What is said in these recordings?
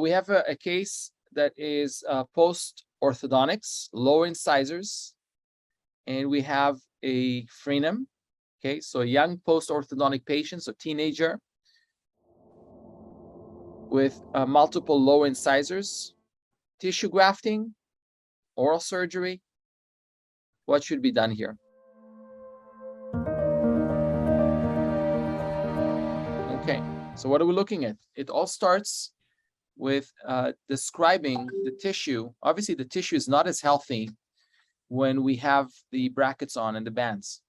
We have a case that is post-orthodontics, lower incisors, and we have a frenum. Okay, so a young post-orthodontic patient, so teenager, with multiple lower incisors, tissue grafting, oral surgery. What should be done here? Okay, so what are we looking at? It all starts with describing the tissue. Obviously, the tissue is not as healthy when we have the brackets on and the bands.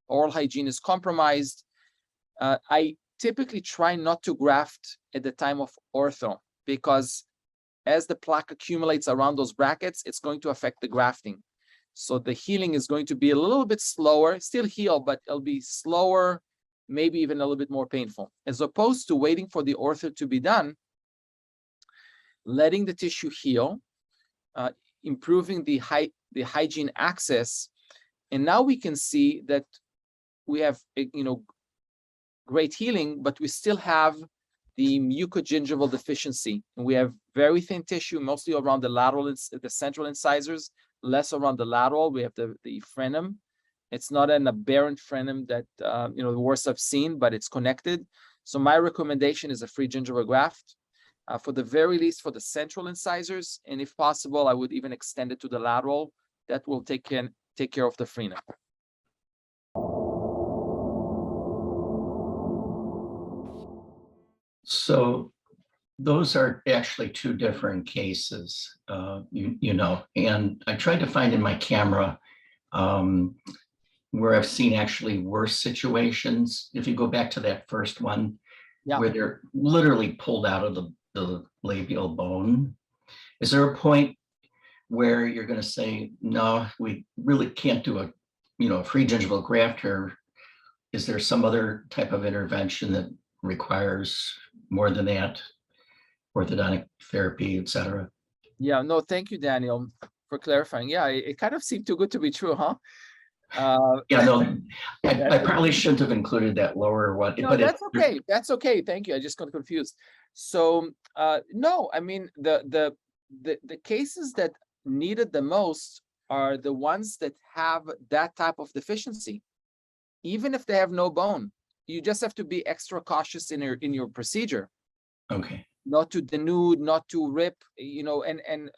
Oral hygiene is compromised. I typically try not to graft at the time of ortho because as the plaque accumulates around those brackets, it's going to affect the grafting. So the healing is going to be a little bit slower, still heal, but it'll be slower, maybe even a little bit more painful, as opposed to waiting for the ortho to be done, letting the tissue heal, improving the hygiene access. And now we can see that we have, great healing, but we still have the mucogingival deficiency. And we have very thin tissue, mostly around the lateral, the central incisors, less around the lateral. We have the frenum. It's not an aberrant frenum that, the worst I've seen, but it's connected. So my recommendation is a free gingival graft. For the very least, for the central incisors, and if possible, I would even extend it to the lateral. That will take care of the frenum. So those are actually two different cases, and I tried to find in my camera where I've seen actually worse situations. If you go back to that first one, where they're literally pulled out of the labial bone, is there a point where you're going to say, no, we really can't do a free gingival graft here? Is there some other type of intervention that requires more than that, orthodontic therapy, et cetera? Yeah, no, thank you, Daniel, for clarifying. Yeah, it kind of seemed too good to be true, huh? I probably shouldn't have included that lower one. No, that's okay. That's okay. Thank you. I just got confused. So no, I mean the cases that needed the most are the ones that have that type of deficiency. Even if they have no bone, you just have to be extra cautious in your procedure. Okay. Not to denude, not to rip, and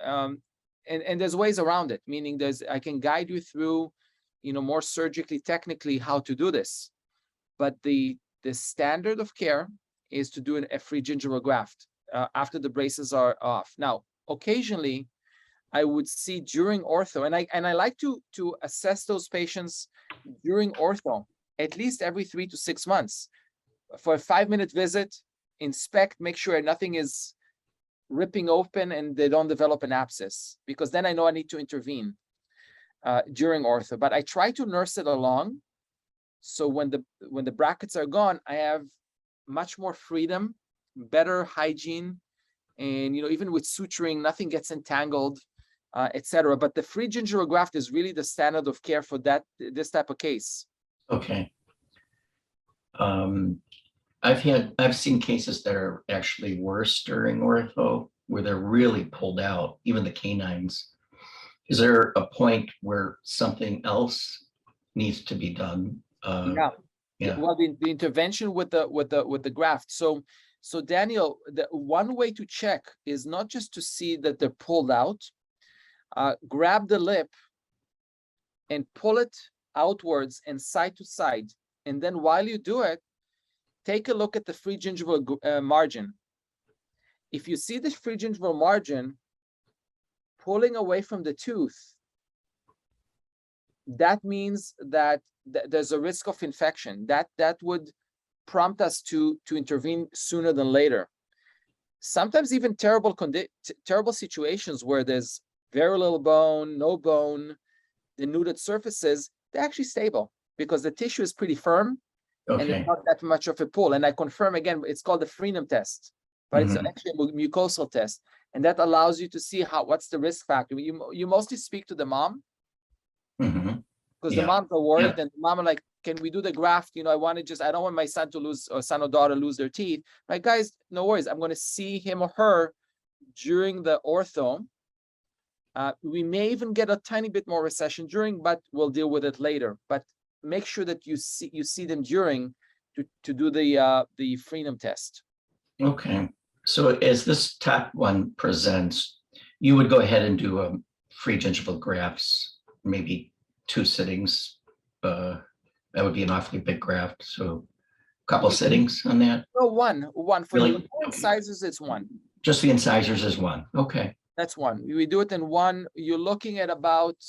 there's ways around it. Meaning I can guide you through, more surgically, technically how to do this. But the standard of care is to do a free gingival graft after the braces are off. Now, occasionally, I would see during ortho, and I like to assess those patients during ortho at least every 3 to 6 months for a 5-minute visit, inspect, make sure nothing is ripping open and they don't develop an abscess, because then I know I need to intervene during ortho. But I try to nurse it along. So when the brackets are gone, I have much more freedom, better hygiene, and even with suturing, nothing gets entangled, etc. But the free gingival graft is really the standard of care for this type of case. Okay. I've seen cases that are actually worse during ortho, where they're really pulled out, even the canines. Is there a point where something else needs to be done? Yeah. Well, the intervention with the graft. So Daniel, the one way to check is not just to see that they're pulled out. Grab the lip and pull it outwards and side to side, and then while you do it, take a look at the free gingival margin. If you see the free gingival margin pulling away from the tooth, that means that there's a risk of infection. That would prompt us to intervene sooner than later. Sometimes even terrible situations where there's very little bone, no bone, denuded surfaces, they're actually stable because the tissue is pretty firm. Okay. And it's not that much of a pull. And I confirm again, it's called the frenum test, but it's actually a mucosal test. And that allows you to see what's the risk factor. You mostly speak to the mom, because the moms are worried, and the mom are like, can we do the graft? I don't want my son to lose, or son or daughter lose their teeth. Like, guys, no worries. I'm going to see him or her during the ortho. We may even get a tiny bit more recession during, but we'll deal with it later. But make sure that you see them during to do the freedom test. Okay. So as this top one presents, you would go ahead and do a free gingival grafts, maybe 2 sittings. That would be an awfully big graft. So a couple sittings on that. No, one for Really? the incisors. It's one. Just the incisors is one. Okay. That's one. We do it in one. You're looking at about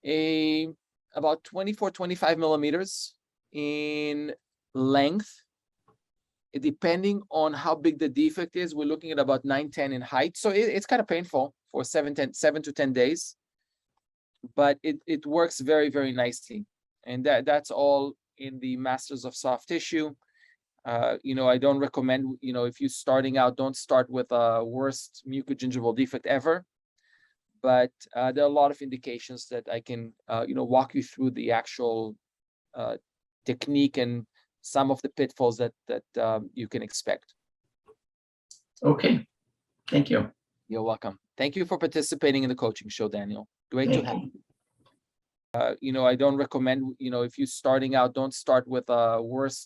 24, 25 millimeters in length. Depending on how big the defect is, we're looking at about 9, 10 in height. So it's kind of painful for 7 to 10 days, but it works very, very nicely. And that's all in the Masters of Soft Tissue. I don't recommend, if you're starting out, don't start with a worst mucogingival defect ever. But there are a lot of indications that I can, walk you through the actual technique and some of the pitfalls that you can expect. Okay. Thank you. You're welcome. Thank you for participating in the coaching show, Daniel. Great to have you. I don't recommend, if you're starting out, don't start with a worst